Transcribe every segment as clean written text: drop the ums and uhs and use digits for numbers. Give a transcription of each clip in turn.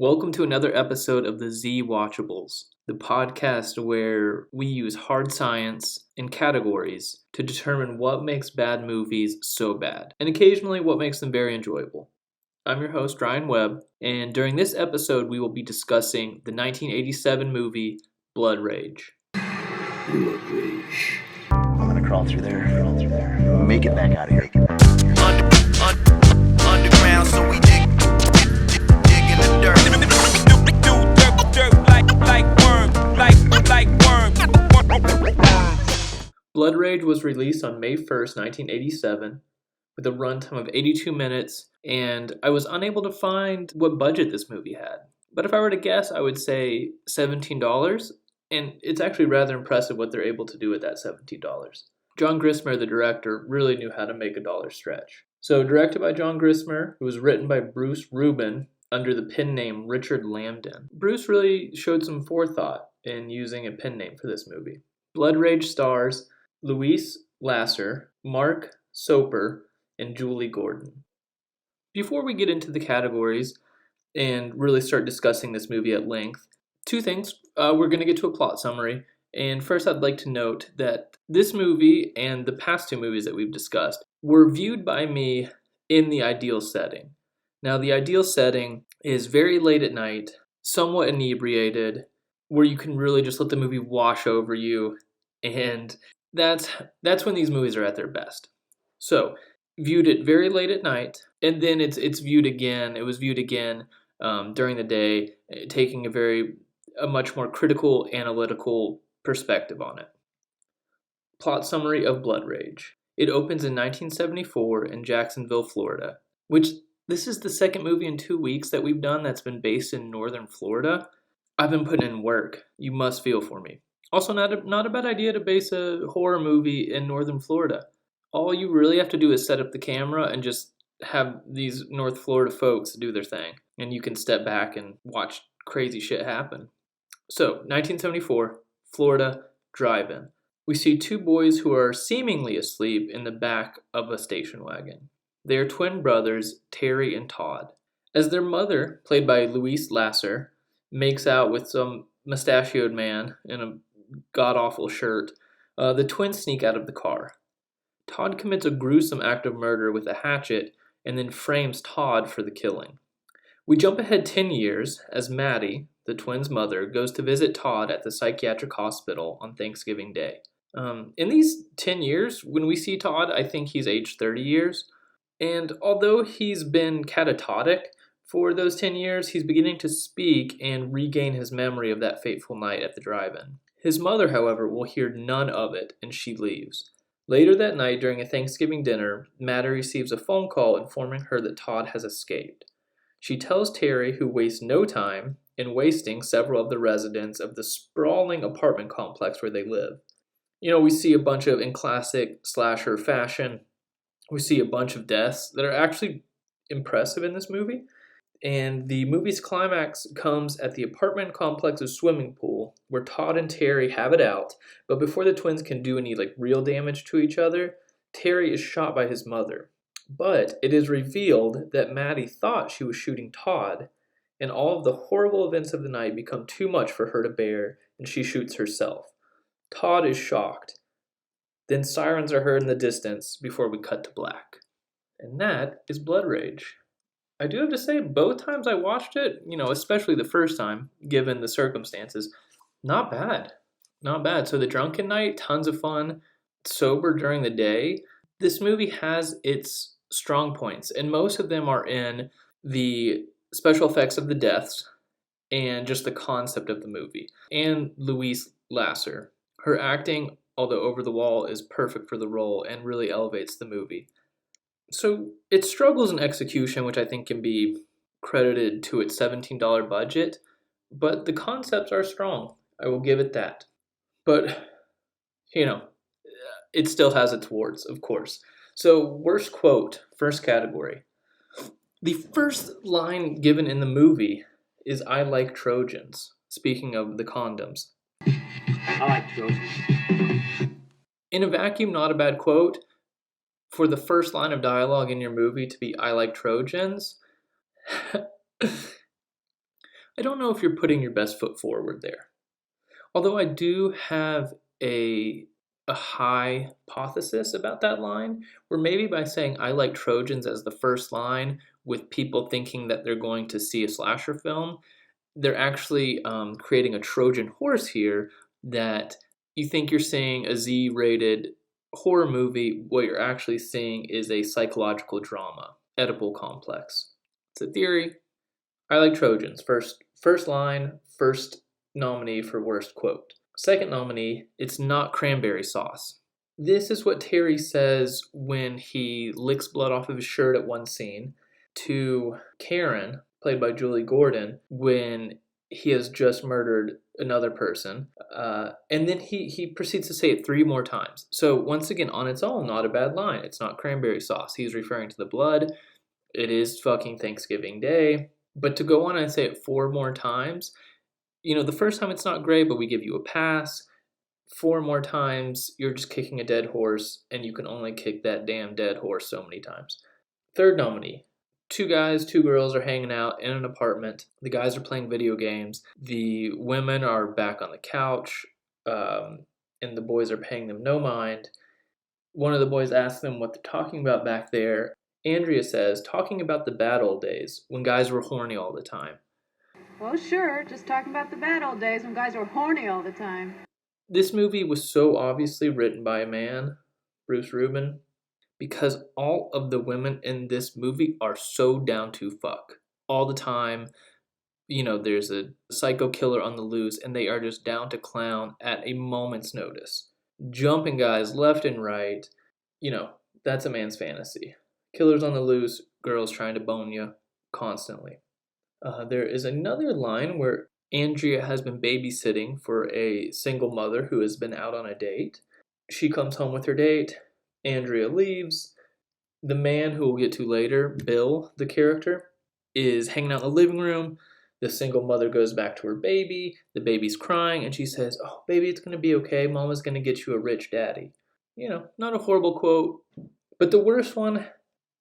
Welcome to another episode of the Z Watchables, the podcast where we use hard science and categories to determine what makes bad movies so bad, and occasionally what makes them very enjoyable. I'm your host, Ryan Webb, and during this episode we will be discussing the 1987 movie Blood Rage. Blood Rage. I'm gonna crawl through there. Make it back out of here. Underground, so we dig in the dirt. Like worms. Blood Rage was released on May 1st, 1987, with a runtime of 82 minutes, and I was unable to find what budget this movie had. But if I were to guess, I would say $17, and it's actually rather impressive what they're able to do with that $17. John Grissmer, the director, really knew how to make a dollar stretch. So, directed by John Grissmer, it was written by Bruce Rubin under the pen name Richard Lambden. Bruce really showed some forethought in using a pen name for this movie. Blood Rage stars Louise Lasser, Mark Soper, and Julie Gordon. Before we get into the categories and really start discussing this movie at length, two things. We're going to get to a plot summary. And first, I'd like to note that this movie and the past two movies that we've discussed were viewed by me in the ideal setting. Now, the ideal setting is very late at night, somewhat inebriated, where you can really just let the movie wash over you, and that's when these movies are at their best. So, viewed it very late at night, and then it's viewed again. It was viewed again during the day, taking a much more critical, analytical perspective on it. Plot summary of Blood Rage. It opens in 1974 in Jacksonville, Florida, which this is the second movie in 2 weeks that we've done that's been based in northern Florida. I've been putting in work. You must feel for me. Also, not a bad idea to base a horror movie in northern Florida. All you really have to do is set up the camera and just have these North Florida folks do their thing. And you can step back and watch crazy shit happen. So, 1974, Florida, drive-in. We see two boys who are seemingly asleep in the back of a station wagon. They are twin brothers, Terry and Todd. As their mother, played by Louise Lasser, makes out with some mustachioed man in a god-awful shirt, the twins sneak out of the car. Todd commits a gruesome act of murder with a hatchet and then frames Todd for the killing. We jump ahead 10 years as Maddie, the twins' mother, goes to visit Todd at the psychiatric hospital on Thanksgiving Day. In these 10 years, when we see Todd, I think he's aged 30 years. And although he's been catatonic for those 10 years, he's beginning to speak and regain his memory of that fateful night at the drive-in. His mother, however, will hear none of it, and she leaves. Later that night, during a Thanksgiving dinner, Maddie receives a phone call informing her that Todd has escaped. She tells Terry, who wastes no time in wasting several of the residents of the sprawling apartment complex where they live. You know, we see a bunch of, in classic slasher fashion, we see a bunch of deaths that are actually impressive in this movie. And the movie's climax comes at the apartment complex's swimming pool, where Todd and Terry have it out. But before the twins can do any real damage to each other, Terry is shot by his mother. But it is revealed that Maddie thought she was shooting Todd, and all of the horrible events of the night become too much for her to bear, and she shoots herself. Todd is shocked. Then sirens are heard in the distance before we cut to black. And that is Blood Rage. I do have to say, both times I watched it, especially the first time, given the circumstances, not bad. Not bad. So the drunken night, tons of fun. Sober during the day. This movie has its strong points, and most of them are in the special effects of the deaths and just the concept of the movie. And Louise Lasser. Her acting, although over the wall, is perfect for the role and really elevates the movie. So it struggles in execution, which I think can be credited to its $17 budget, but the concepts are strong. I will give it that. But, it still has its warts, of course. So worst quote, first category. The first line given in the movie is, "I like Trojans," speaking of the condoms. I like Trojans. In a vacuum, not a bad quote. For the first line of dialogue in your movie to be, "I like Trojans," I don't know if you're putting your best foot forward there. Although I do have a hypothesis about that line, where maybe by saying I like Trojans as the first line, with people thinking that they're going to see a slasher film, they're actually creating a Trojan horse here that you think you're seeing a Z-rated horror movie. What you're actually seeing is a psychological drama, Oedipal complex. It's a theory. I like Trojans. First line, first nominee for worst quote. Second nominee, it's not cranberry sauce. This is what Terry says when he licks blood off of his shirt at one scene to Karen, played by Julie Gordon, when he has just murdered another person. And then he proceeds to say it 3 more times. So once again, on its own, not a bad line. It's not cranberry sauce. He's referring to the blood. It is fucking Thanksgiving Day. But to go on and say it 4 more times, the first time it's not great, but we give you a pass. 4 more times, you're just kicking a dead horse, and you can only kick that damn dead horse so many times. Third nominee. 2 guys, 2 girls are hanging out in an apartment. The guys are playing video games. The women are back on the couch, and the boys are paying them no mind. One of the boys asks them what they're talking about back there. Andrea says, talking about the bad old days, when guys were horny all the time. Well, sure, just talking about the bad old days when guys were horny all the time. This movie was so obviously written by a man, Bruce Rubin, because all of the women in this movie are so down to fuck. All the time, there's a psycho killer on the loose, and they are just down to clown at a moment's notice. Jumping guys left and right, that's a man's fantasy. Killers on the loose, girls trying to bone you constantly. There is another line where Andrea has been babysitting for a single mother who has been out on a date. She comes home with her date. Andrea leaves. The man, who we'll get to later, Bill, the character, is hanging out in the living room. The single mother goes back to her baby. The baby's crying, and she says, "Oh, baby, it's going to be okay. Mama's going to get you a rich daddy." Not a horrible quote. But the worst one,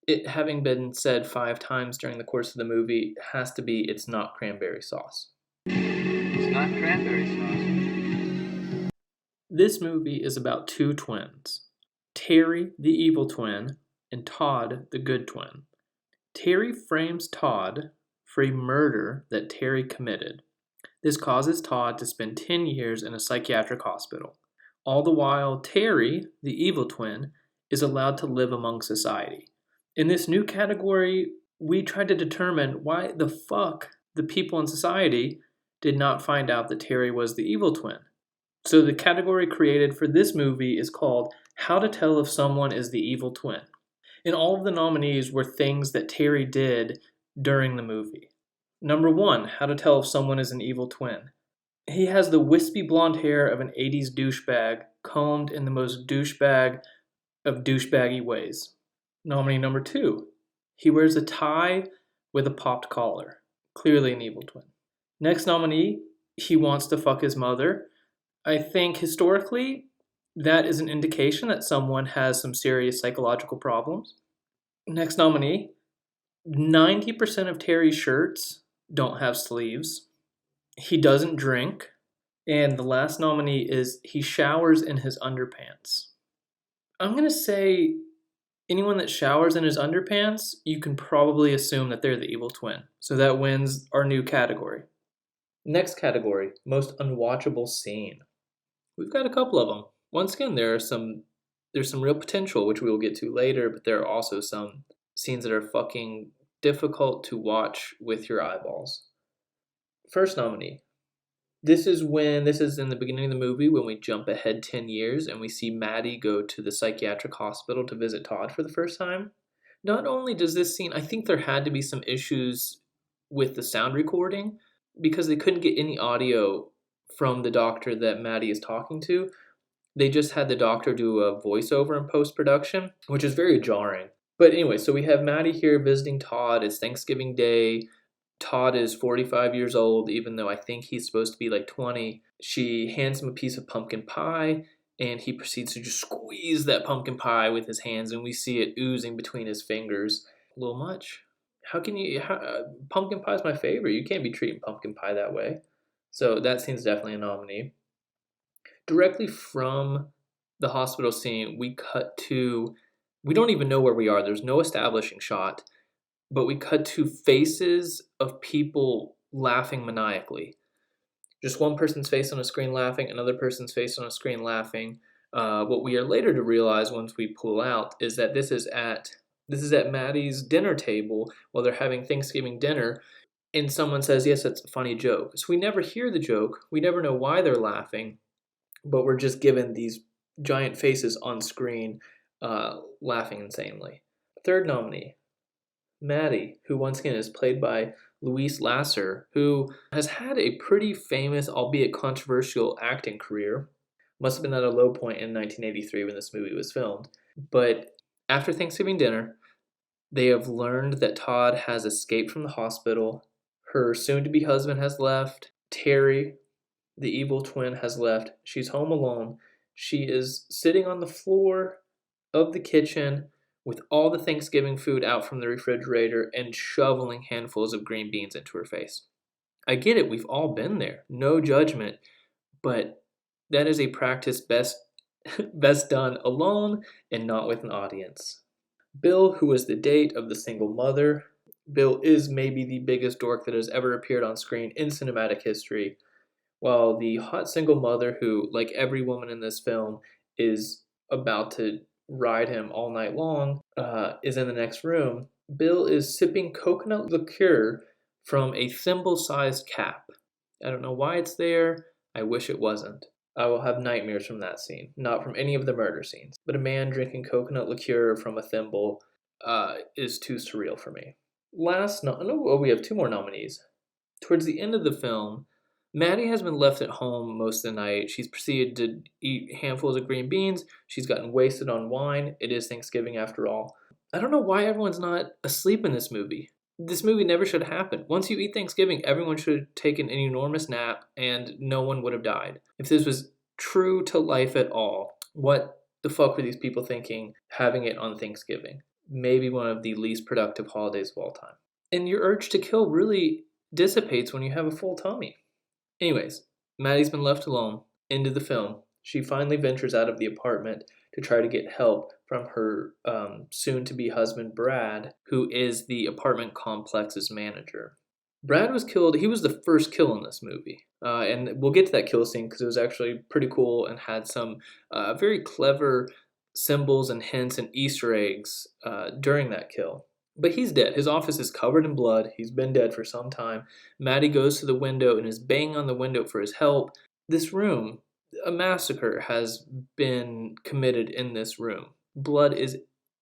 it having been said 5 times during the course of the movie, has to be, it's not cranberry sauce. It's not cranberry sauce. This movie is about 2 twins. Terry, the evil twin, and Todd, the good twin. Terry frames Todd for a murder that Terry committed. This causes Todd to spend 10 years in a psychiatric hospital. All the while, Terry, the evil twin, is allowed to live among society. In this new category, we tried to determine why the fuck the people in society did not find out that Terry was the evil twin. So the category created for this movie is called How to Tell If Someone is the Evil Twin. And all of the nominees were things that Terry did during the movie. Number 1, how to tell if someone is an evil twin. He has the wispy blonde hair of an 80s douchebag, combed in the most douchebag of douchebaggy ways. Nominee number 2, he wears a tie with a popped collar. Clearly an evil twin. Next nominee, he wants to fuck his mother. I think historically, that is an indication that someone has some serious psychological problems. Next nominee, 90% of Terry's shirts don't have sleeves. He doesn't drink. And the last nominee is he showers in his underpants. I'm going to say anyone that showers in his underpants, you can probably assume that they're the evil twin. So that wins our new category. Next category, most unwatchable scene. We've got a couple of them. Once again, there's some real potential, which we will get to later, but there are also some scenes that are fucking difficult to watch with your eyeballs. First nominee. This is in the beginning of the movie when we jump ahead 10 years and we see Maddie go to the psychiatric hospital to visit Todd for the first time. Not only does this scene, I think there had to be some issues with the sound recording because they couldn't get any audio from the doctor that Maddie is talking to. They just had the doctor do a voiceover in post-production, which is very jarring. But anyway, so we have Maddie here visiting Todd. It's Thanksgiving Day. Todd is 45 years old, even though I think he's supposed to be like 20. She hands him a piece of pumpkin pie, and he proceeds to just squeeze that pumpkin pie with his hands, and we see it oozing between his fingers. A little much. How can you? Pumpkin pie is my favorite. You can't be treating pumpkin pie that way. So that scene's definitely a nominee. Directly from the hospital scene, we cut to. We don't even know where we are. There's no establishing shot, but we cut to faces of people laughing maniacally. Just one person's face on a screen laughing, another person's face on a screen laughing. What we are later to realize once we pull out is that this is at Maddie's dinner table while they're having Thanksgiving dinner, and someone says, "Yes, that's a funny joke." So we never hear the joke. We never know why they're laughing, but we're just given these giant faces on screen, laughing insanely. Third nominee, Maddie, who once again is played by Louise Lasser, who has had a pretty famous, albeit controversial, acting career. Must have been at a low point in 1983 when this movie was filmed. But after Thanksgiving dinner, they have learned that Todd has escaped from the hospital. Her soon to be husband has left. Terry, the evil twin, has left. She's home alone. She is sitting on the floor of the kitchen with all the Thanksgiving food out from the refrigerator and shoveling handfuls of green beans into her face. I get it, we've all been there. No judgment, but that is a practice best done alone and not with an audience. Bill, who is the date of the single mother. Bill is maybe the biggest dork that has ever appeared on screen in cinematic history, while the hot single mother, who, like every woman in this film, is about to ride him all night long, is in the next room. Bill is sipping coconut liqueur from a thimble-sized cap. I don't know why it's there. I wish it wasn't. I will have nightmares from that scene, not from any of the murder scenes. But a man drinking coconut liqueur from a thimble is too surreal for me. We have two more nominees. Towards the end of the film, Maddie has been left at home most of the night. She's proceeded to eat handfuls of green beans. She's gotten wasted on wine. It is Thanksgiving after all. I don't know why everyone's not asleep in this movie. This movie never should have happened. Once you eat Thanksgiving, everyone should have taken an enormous nap and no one would have died. If this was true to life at all, what the fuck were these people thinking having it on Thanksgiving? Maybe one of the least productive holidays of all time. And your urge to kill really dissipates when you have a full tummy. Anyways, Maddie's been left alone. Into the film. She finally ventures out of the apartment to try to get help from her soon-to-be husband, Brad, who is the apartment complex's manager. Brad was killed. He was the first kill in this movie. And we'll get to that kill scene because it was actually pretty cool and had some very clever symbols and hints and Easter eggs during that kill. But he's dead. His office is covered in blood. He's been dead for some time. Maddie goes to the window and is banging on the window for his help. This room, a massacre has been committed in this room. Blood is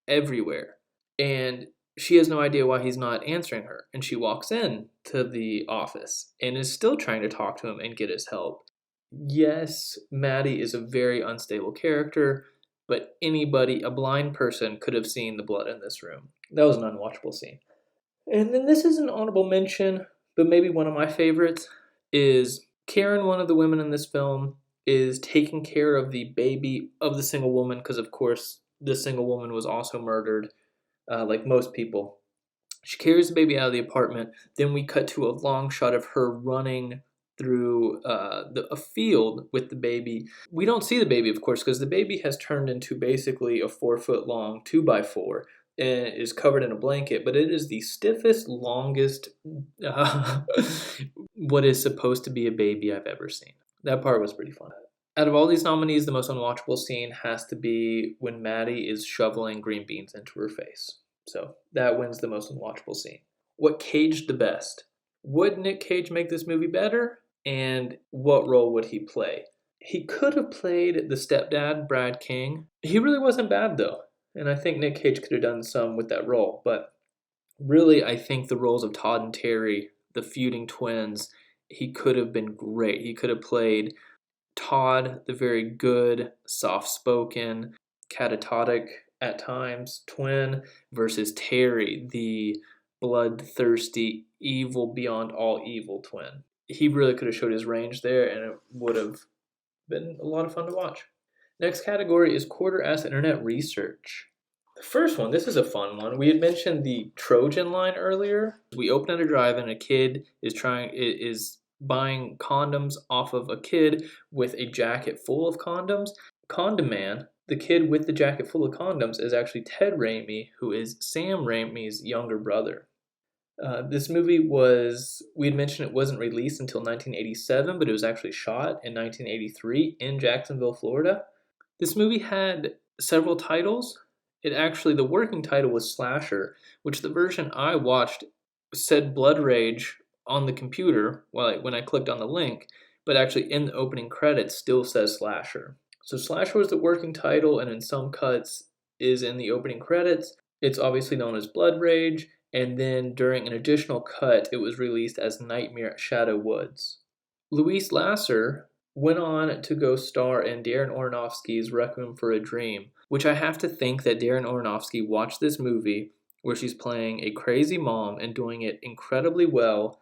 everywhere. And she has no idea why he's not answering her. And she walks in to the office and is still trying to talk to him and get his help. Yes, Maddie is a very unstable character, but anybody, a blind person, could have seen the blood in this room. That was an unwatchable scene. And then this is an honorable mention, but maybe one of my favorites is Karen, one of the women in this film, is taking care of the baby of the single woman because, of course, the single woman was also murdered, like most people. She carries the baby out of the apartment. Then we cut to a long shot of her running through a field with the baby. We don't see the baby, of course, because the baby has turned into basically a 4-foot-long 2x4 and is covered in a blanket, but it is the stiffest, longest, what is supposed to be a baby I've ever seen. That part was pretty fun. Out of all these nominees, the most unwatchable scene has to be when Maddie is shoveling green beans into her face. So that wins the most unwatchable scene. What caged the best? Would Nick Cage make this movie better? And what role would he play? He could have played the stepdad, Brad King. He really wasn't bad, though. And I think Nick Cage could have done some with that role. But really, I think the roles of Todd and Terry, the feuding twins, he could have been great. He could have played Todd, the very good, soft-spoken, catatonic at times twin, versus Terry, the bloodthirsty, evil beyond all evil twin. He really could have showed his range there, and it would have been a lot of fun to watch. Next category is quarter-ass internet research. The first one, this is a fun one. We had mentioned the Trojan line earlier. We open at a drive and a kid is buying condoms off of a kid with a jacket full of condoms. Condom Man, the kid with the jacket full of condoms, is actually Ted Raimi, who is Sam Raimi's younger brother. This movie we had mentioned it wasn't released until 1987, but it was actually shot in 1983 in Jacksonville, Florida. This movie had several titles. The working title was Slasher, which the version I watched said Blood Rage on the computer when I clicked on the link, but actually in the opening credits still says Slasher. So Slasher was the working title, and in some cuts is in the opening credits. It's obviously known as Blood Rage, and then during an additional cut, it was released as Nightmare at Shadow Woods. Louise Lasser went on to go star in Darren Aronofsky's Requiem for a Dream, which I have to think that Darren Aronofsky watched this movie where she's playing a crazy mom and doing it incredibly well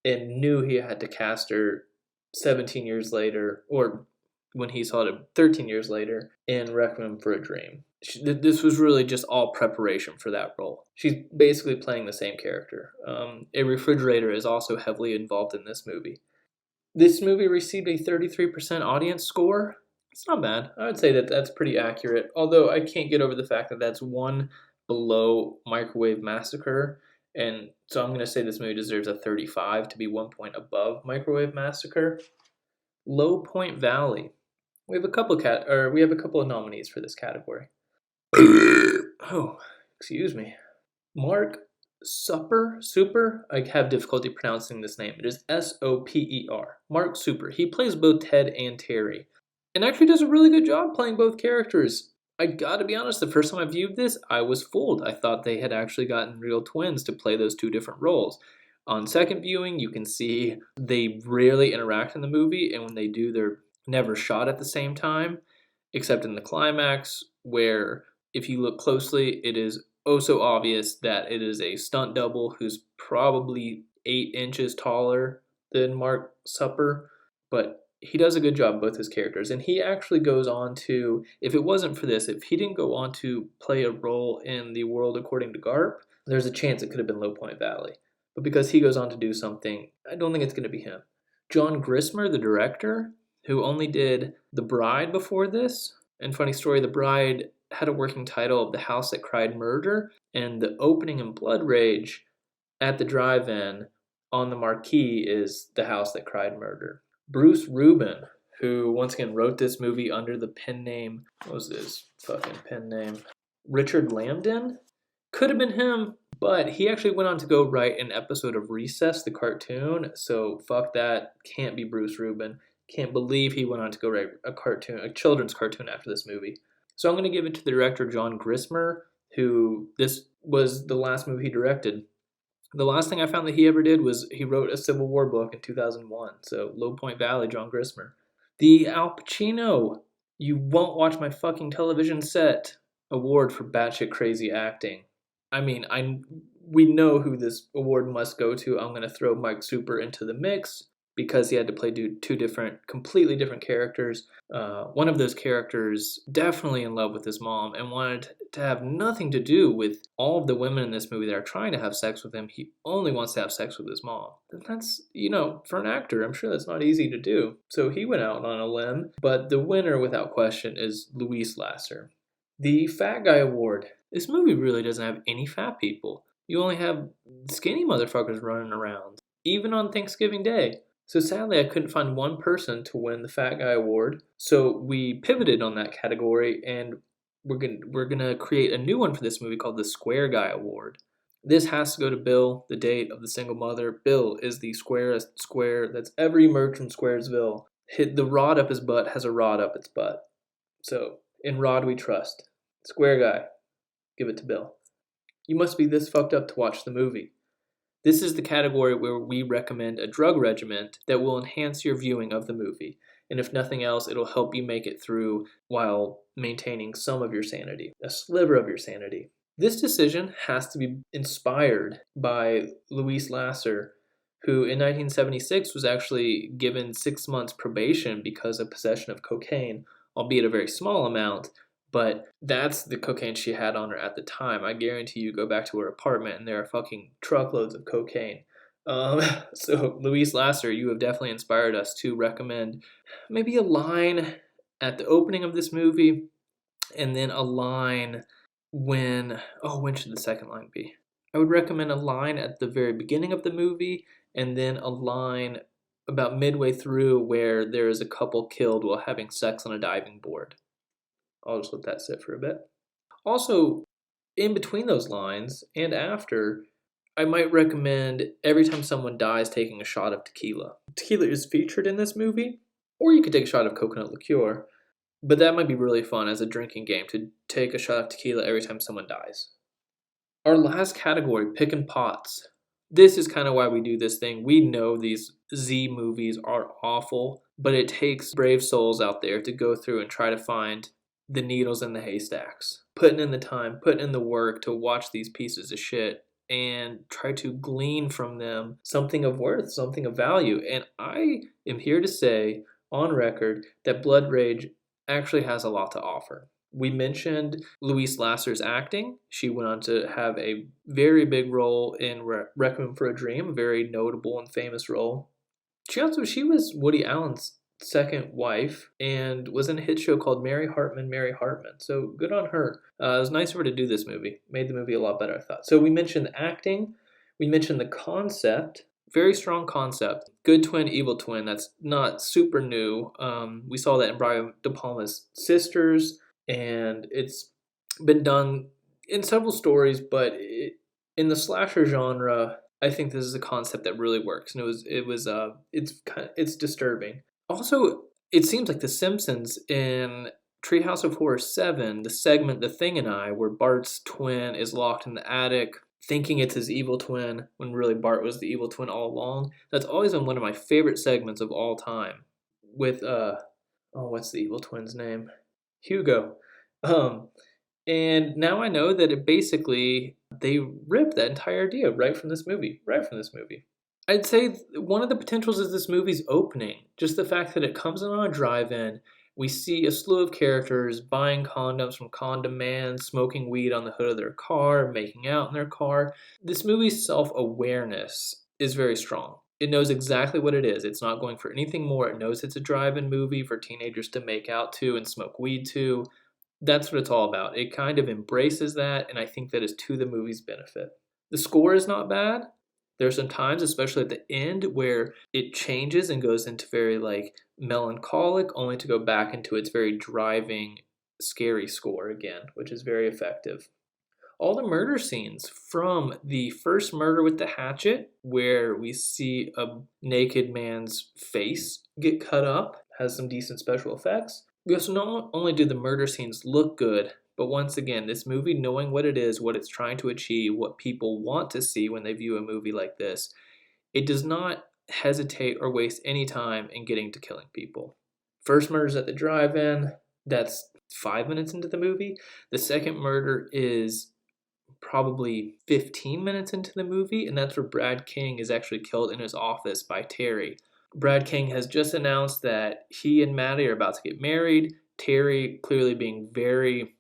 and knew he had to cast her 17 years later, or when he saw it 13 years later, in Requiem for a Dream. This was really just all preparation for that role. She's basically playing the same character. A refrigerator is also heavily involved in this movie. This movie received a 33% audience score. It's not bad. I would say that that's pretty accurate, although I can't get over the fact that that's one below Microwave Massacre, and so I'm going to say this movie deserves a 35 to be 1 point above Microwave Massacre. Low Point Valley. We have a couple of nominees for this category. Oh, excuse me. Mark Super. I have difficulty pronouncing this name. It is Soper. Mark Super. He plays both Ted and Terry, and actually does a really good job playing both characters. I gotta be honest, the first time I viewed this, I was fooled. I thought they had actually gotten real twins to play those two different roles. On second viewing, you can see they rarely interact in the movie, and when they do, they're never shot at the same time, except in the climax, where if you look closely, it is oh so obvious that it is a stunt double who's probably 8 inches taller than Mark Supper, but he does a good job, both his characters. And he actually goes on to, if it wasn't for this, if he didn't go on to play a role in The World According to Garp, there's a chance it could have been Low Point Valley. But because he goes on to do something, I don't think it's going to be him. John Grissmer, the director, who only did The Bride before this, and funny story, The Bride had a working title of The House That Cried Murder, and the opening in Blood Rage at the drive-in on the marquee is The House That Cried Murder. Bruce Rubin, who once again wrote this movie under the pen name, what was his fucking pen name? Richard Lambden? Could have been him, but he actually went on to go write an episode of Recess, the cartoon, so fuck that, can't be Bruce Rubin. Can't believe he went on to go write a children's cartoon after this movie. So I'm going to give it to the director John Grissmer, who this was the last movie he directed. The last thing I found that he ever did was he wrote a Civil War book in 2001. So Low Point Valley, John Grissmer. The Al Pacino, You Won't Watch My Fucking Television Set award for batshit crazy acting. I mean, we know who this award must go to. I'm going to throw Mike Super into the mix because he had to play two completely different characters. One of those characters definitely in love with his mom and wanted to have nothing to do with all of the women in this movie that are trying to have sex with him. He only wants to have sex with his mom. That's, for an actor, I'm sure that's not easy to do. So he went out on a limb, but the winner without question is Louise Lasser. The Fat Guy Award. This movie really doesn't have any fat people. You only have skinny motherfuckers running around, even on Thanksgiving Day. So sadly, I couldn't find one person to win the Fat Guy Award. So we pivoted on that category, and we're gonna create a new one for this movie called the Square Guy Award. This has to go to Bill, the date of the single mother. Bill is the squarest square that's ever emerged from Squaresville. Hit the rod up his butt has a rod up its butt. So in Rod we trust. Square Guy, give it to Bill. You must be this fucked up to watch the movie. This is the category where we recommend a drug regimen that will enhance your viewing of the movie. And if nothing else, it'll help you make it through while maintaining some of your sanity, a sliver of your sanity. This decision has to be inspired by Louise Lasser, who in 1976 was actually given 6 months probation because of possession of cocaine, albeit a very small amount, but that's the cocaine she had on her at the time. I guarantee you go back to her apartment and there are fucking truckloads of cocaine. Um, so Louise Lasser, you have definitely inspired us to recommend maybe a line at the opening of this movie, and then a line when should the second line be? I would recommend a line at the very beginning of the movie, and then a line about midway through where there is a couple killed while having sex on a diving board. I'll just let that sit for a bit. Also, in between those lines and after, I might recommend every time someone dies taking a shot of tequila. Tequila is featured in this movie, or you could take a shot of coconut liqueur, but that might be really fun as a drinking game to take a shot of tequila every time someone dies. Our last category, picking pots. This is kind of why we do this thing. We know these Z movies are awful, but it takes brave souls out there to go through and try to find the needles in the haystacks, putting in the time, putting in the work to watch these pieces of shit and try to glean from them something of worth, something of value. And I am here to say on record that Blood Rage actually has a lot to offer. We mentioned Louise Lasser's acting. She went on to have a very big role in Requiem for a Dream, a very notable and famous role. She was Woody Allen's second wife and was in a hit show called Mary Hartman, Mary Hartman. So good on her. It was nice of her to do this movie. Made the movie a lot better, I thought. So we mentioned the acting. We mentioned the concept. Very strong concept. Good twin, evil twin. That's not super new. We saw that in Brian De Palma's Sisters, and it's been done in several stories, but in the slasher genre, I think this is a concept that really works, and it's disturbing. Also, it seems like The Simpsons in Treehouse of Horror 7, the segment The Thing and I, where Bart's twin is locked in the attic thinking it's his evil twin when really Bart was the evil twin all along. That's always been one of my favorite segments of all time with, what's the evil twin's name? Hugo. And now I know that they ripped that entire idea right from this movie. I'd say one of the potentials is this movie's opening. Just the fact that it comes in on a drive-in. We see a slew of characters buying condoms from condom man, smoking weed on the hood of their car, making out in their car. This movie's self-awareness is very strong. It knows exactly what it is. It's not going for anything more. It knows it's a drive-in movie for teenagers to make out to and smoke weed to. That's what it's all about. It kind of embraces that, and I think that is to the movie's benefit. The score is not bad. There's some times, especially at the end, where it changes and goes into very melancholic, only to go back into its very driving, scary score again, which is very effective. All the murder scenes, from the first murder with the hatchet, where we see a naked man's face get cut up, has some decent special effects. We also not only do the murder scenes look good, but once again, this movie, knowing what it is, what it's trying to achieve, what people want to see when they view a movie like this, it does not hesitate or waste any time in getting to killing people. First murder's at the drive-in. That's 5 minutes into the movie. The second murder is probably 15 minutes into the movie, and that's where Brad King is actually killed in his office by Terry. Brad King has just announced that he and Maddie are about to get married. Terry clearly being very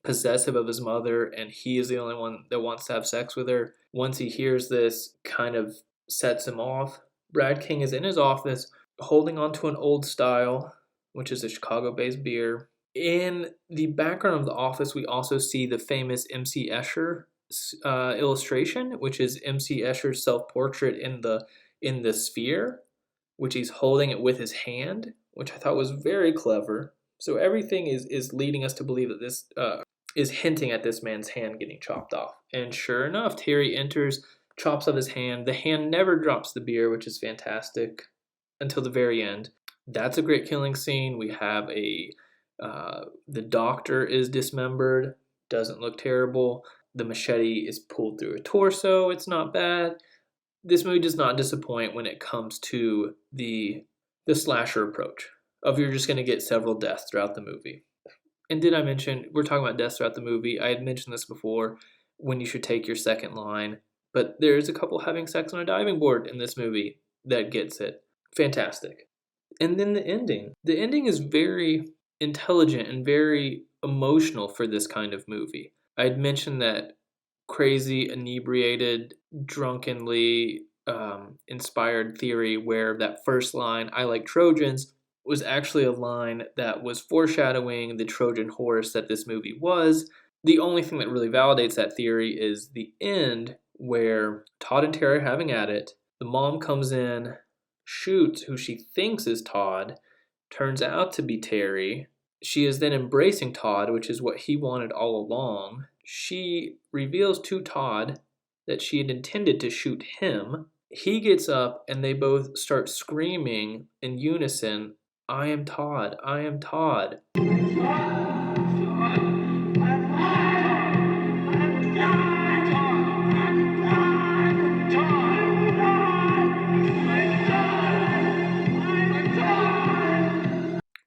possessive of his mother, and he is the only one that wants to have sex with her. Once he hears this, kind of sets him off. Brad King is in his office holding on to an Old Style, which is a Chicago-based beer. In the background of the office, we also see the famous MC Escher illustration, which is MC Escher's self-portrait in the sphere, which he's holding it with his hand, which I thought was very clever. So everything is leading us to believe that this is hinting at this man's hand getting chopped off. And sure enough, Terry enters, chops off his hand. The hand never drops the beer, which is fantastic, until the very end. That's a great killing scene. We have the doctor is dismembered, doesn't look terrible. The machete is pulled through a torso. It's not bad. This movie does not disappoint when it comes to the slasher approach of you're just going to get several deaths throughout the movie. And did I mention, we're talking about deaths throughout the movie. I had mentioned this before, when you should take your second line. But there's a couple having sex on a diving board in this movie that gets it. Fantastic. And then the ending. The ending is very intelligent and very emotional for this kind of movie. I had mentioned that crazy, inebriated, drunkenly inspired theory where that first line, I like Trojans, was actually a line that was foreshadowing the Trojan horse that this movie was. The only thing that really validates that theory is the end where Todd and Terry are having at it. The mom comes in, shoots who she thinks is Todd, turns out to be Terry. She is then embracing Todd, which is what he wanted all along. She reveals to Todd that she had intended to shoot him. He gets up and they both start screaming in unison, I am Todd, I am Todd.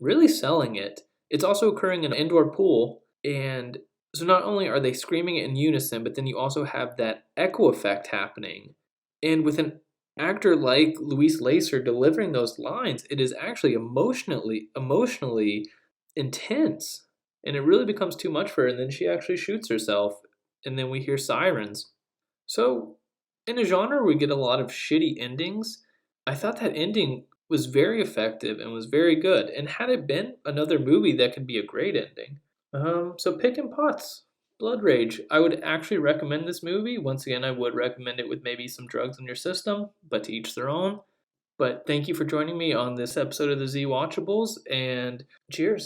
Really selling it. It's also occurring in an indoor pool, and so not only are they screaming it in unison, but then you also have that echo effect happening. And with an actor like Luis Lacer delivering those lines, it is actually emotionally intense. And it really becomes too much for her, and then she actually shoots herself, and then we hear sirens. So, in a genre where we get a lot of shitty endings, I thought that ending was very effective and was very good. And had it been another movie, that could be a great ending. So Pickin' Pots, Blood Rage. I would actually recommend this movie. Once again, I would recommend it with maybe some drugs in your system, but to each their own. But thank you for joining me on this episode of the Z Watchables, and cheers.